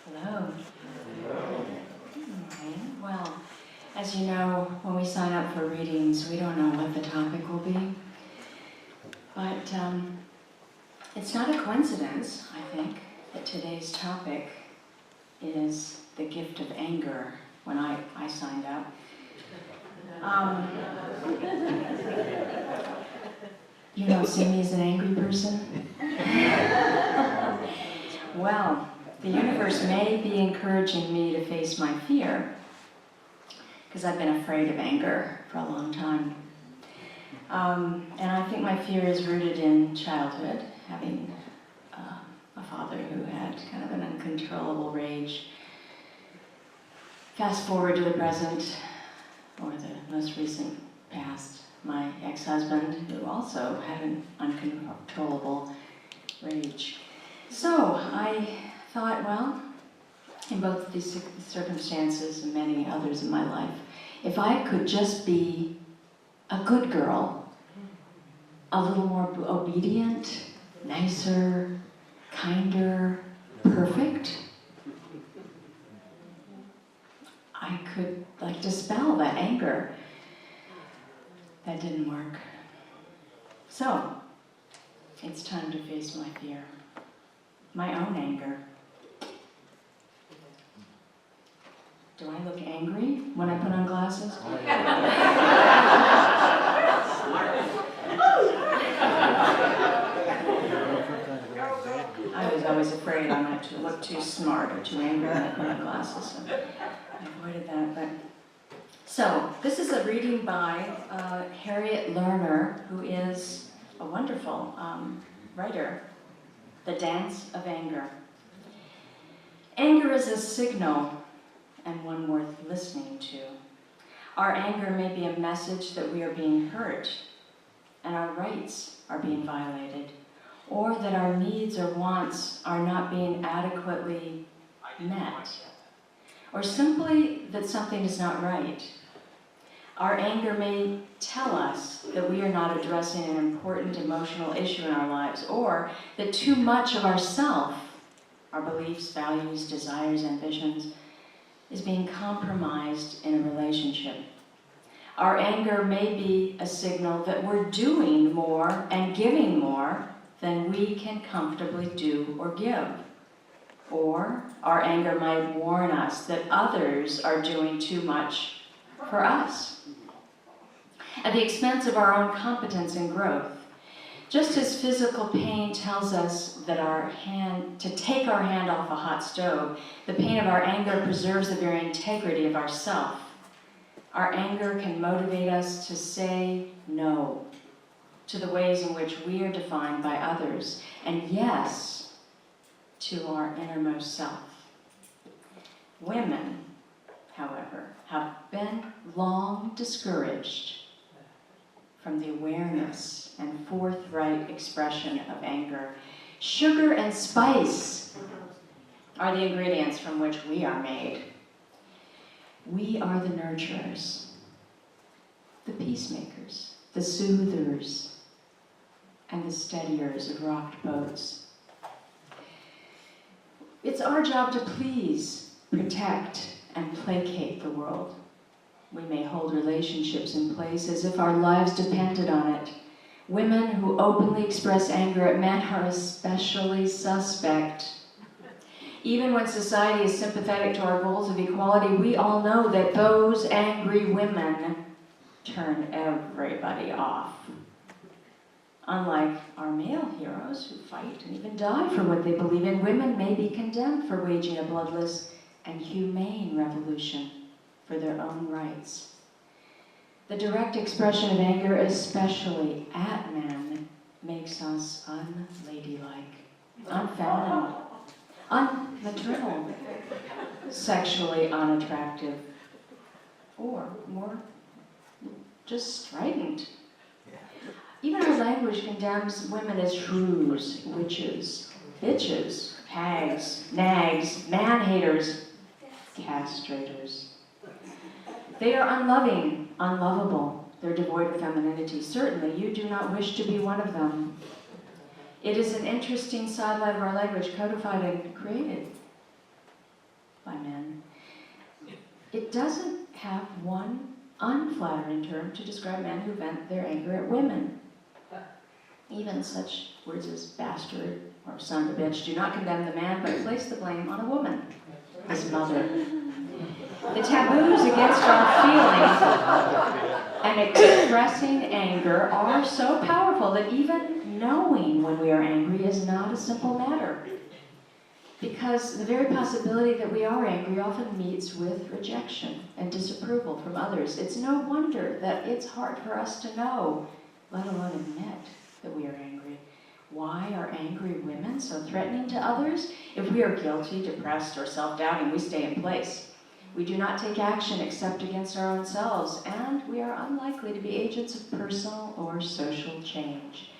Hello. Good morning. Well, as you know, when we sign up for readings, we don't know what the topic will be. But it's not a coincidence, I think, that today's topic is the gift of anger when I signed up. You don't see me as an angry person? Well, the universe may be encouraging me to face my fear, because I've been afraid of anger for a long time. And I think my fear is rooted in childhood, having a father who had kind of an uncontrollable rage. Fast forward to the present, or the most recent past, my ex-husband, who also had an uncontrollable rage. So I thought, well, in both these circumstances and many others in my life, if I could just be a good girl, a little more obedient, nicer, kinder, perfect, I could dispel that anger. That didn't work. So, it's time to face my fear. My own anger. Do I look angry when I put on glasses? I was always afraid I might look too smart or too angry when I put on glasses, so I avoided that. So, this is a reading by Harriet Lerner, who is a wonderful writer. The Dance of Anger. Anger is a signal, and one worth listening to. Our anger may be a message that we are being hurt, and our rights are being violated, or that our needs or wants are not being adequately met, or simply that something is not right. Our anger may tell us that we are not addressing an important emotional issue in our lives, or that too much of ourself, our beliefs, values, desires, ambitions, is being compromised in a relationship. Our anger may be a signal that we're doing more and giving more than we can comfortably do or give. Or our anger might warn us that others are doing too much for us, at the expense of our own competence and growth. Just as physical pain tells us that to take our hand off a hot stove, the pain of our anger preserves the very integrity of our self. Our anger can motivate us to say no to the ways in which we are defined by others, and yes to our innermost self. Women, however, have been long discouraged from the awareness and forthright expression of anger. Sugar and spice are the ingredients from which we are made. We are the nurturers, the peacemakers, the soothers, and the steadiers of rocked boats. It's our job to please, protect, and placate the world. We may hold relationships in place as if our lives depended on it. Women who openly express anger at men are especially suspect. Even when society is sympathetic to our goals of equality, we all know that those angry women turn everybody off. Unlike our male heroes who fight and even die for what they believe in, women may be condemned for waging a bloodless and humane revolution for their own rights. The direct expression of anger, especially at men, makes us unladylike, unfeminine, unmaternal, sexually unattractive, or more, just strident. Even our language condemns women as shrews, witches, bitches, hags, nags, man-haters, castrators. They are unloving, unlovable. They're devoid of femininity. Certainly, you do not wish to be one of them. It is an interesting sidelight of our language, codified and created. by men. It doesn't have one unflattering term to describe men who vent their anger at women. Even such words as bastard or son of a bitch do not condemn the man, but place the blame on a woman, his mother. The taboos against our feelings and expressing anger are so powerful that even knowing when we are angry is not a simple matter. Because the very possibility that we are angry often meets with rejection and disapproval from others. It's no wonder that it's hard for us to know, let alone admit, that we are angry. Why are angry women so threatening to others? If we are guilty, depressed, or self-doubting, we stay in place. We do not take action except against our own selves, and we are unlikely to be agents of personal or social change.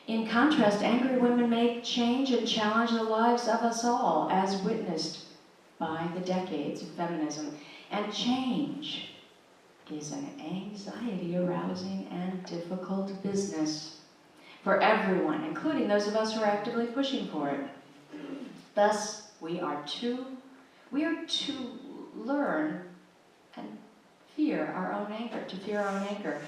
In contrast, angry women make change and challenge the lives of us all, as witnessed by the decades of feminism. And change is an anxiety-arousing and difficult business for everyone, including those of us who are actively pushing for it. Thus, we are to learn and fear our own anger, to fear our own anger.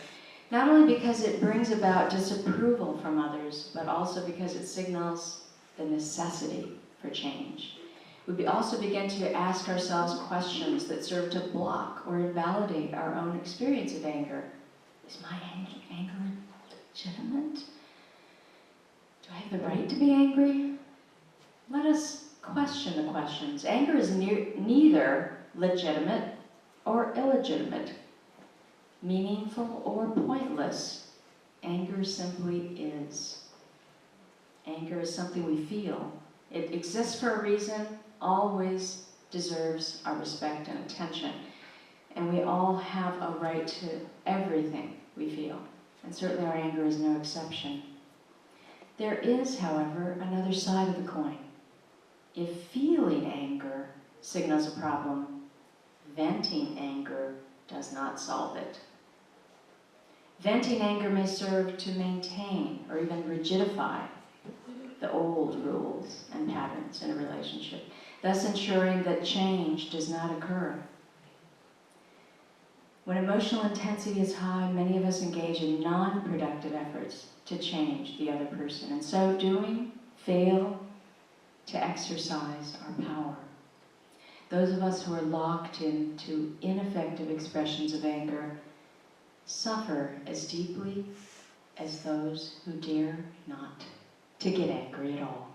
Not only because it brings about disapproval from others, but also because it signals the necessity for change. We also begin to ask ourselves questions that serve to block or invalidate our own experience of anger. Is my anger legitimate? Do I have the right to be angry? Let us question the questions. Anger is neither legitimate or illegitimate, meaningful or pointless. Anger simply is. Anger is something we feel. It exists for a reason, always deserves our respect and attention. And we all have a right to everything we feel. And certainly our anger is no exception. There is, however, another side of the coin. If feeling anger signals a problem, venting anger does not solve it. Venting anger may serve to maintain or even rigidify the old rules and patterns in a relationship, thus ensuring that change does not occur. When emotional intensity is high, many of us engage in non-productive efforts to change the other person, and so doing, fail to exercise our power. Those of us who are locked into ineffective expressions of anger suffer as deeply as those who dare not to get angry at all.